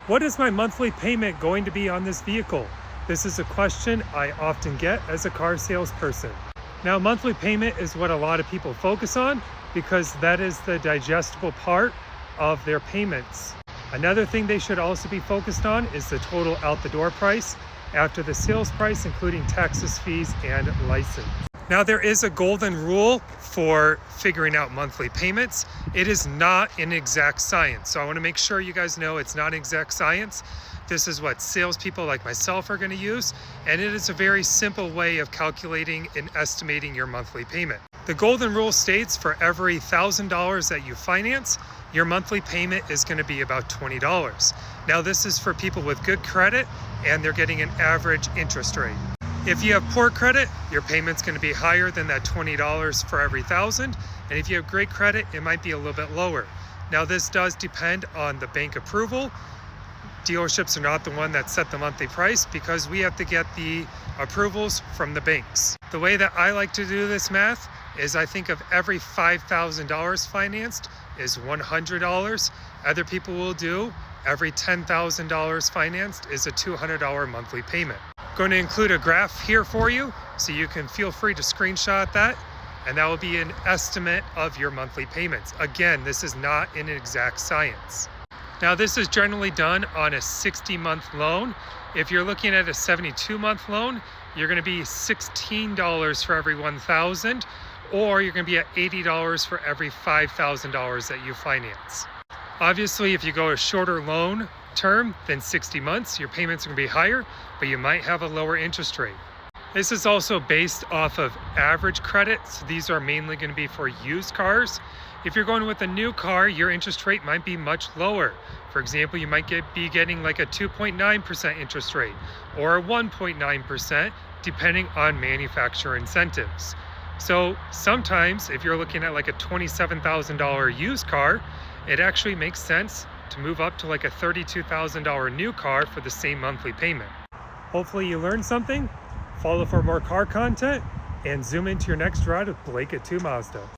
What is my monthly payment going to be on this vehicle? This is a question I often get as a car salesperson. Now, monthly payment is what a lot of people focus on because that is the digestible part of their payments. Another thing they should also be focused on is the total out the door price after the sales price, including taxes, fees, and license. Now, there is a golden rule for figuring out monthly payments. It is not an exact science. So I want to make sure you guys know it's not exact science. This is what salespeople like myself are going to use, and it is a very simple way of calculating and estimating your monthly payment. The golden rule states for every $1,000 that you finance, your monthly payment is going to be about $20. Now, this is for people with good credit, and they're getting an average interest rate. If you have poor credit, your payment's going to be higher than that $20 for every $1,000. And if you have great credit, it might be a little bit lower. Now, this does depend on the bank approval. Dealerships are not the one that set the monthly price because we have to get the approvals from the banks. The way that I like to do this math is I think of every $5,000 financed is $100. Other people will do every $10,000 financed is a $200 monthly payment. I'm going to include a graph here for you so you can feel free to screenshot that, and that will be an estimate of your monthly payments. Again, this is not an exact science. Now, this is generally done on a 60-month loan. If you're looking at a 72-month loan, you're going to be $16 for every $1,000, or you're going to be at $80 for every $5,000 that you finance. Obviously, if you go a shorter loan term than 60 months, your payments are going to be higher, but you might have a lower interest rate. This is also based off of average credit, so these are mainly going to be for used cars. If you're going with a new car, your interest rate might be much lower. For example, you might be getting like a 2.9% interest rate or a 1.9%, depending on manufacturer incentives. So sometimes if you're looking at like a $27,000 used car, it actually makes sense to move up to like a $32,000 new car for the same monthly payment. Hopefully you learned something. Follow for more car content and zoom into your next ride with Blake at 2 Mazda.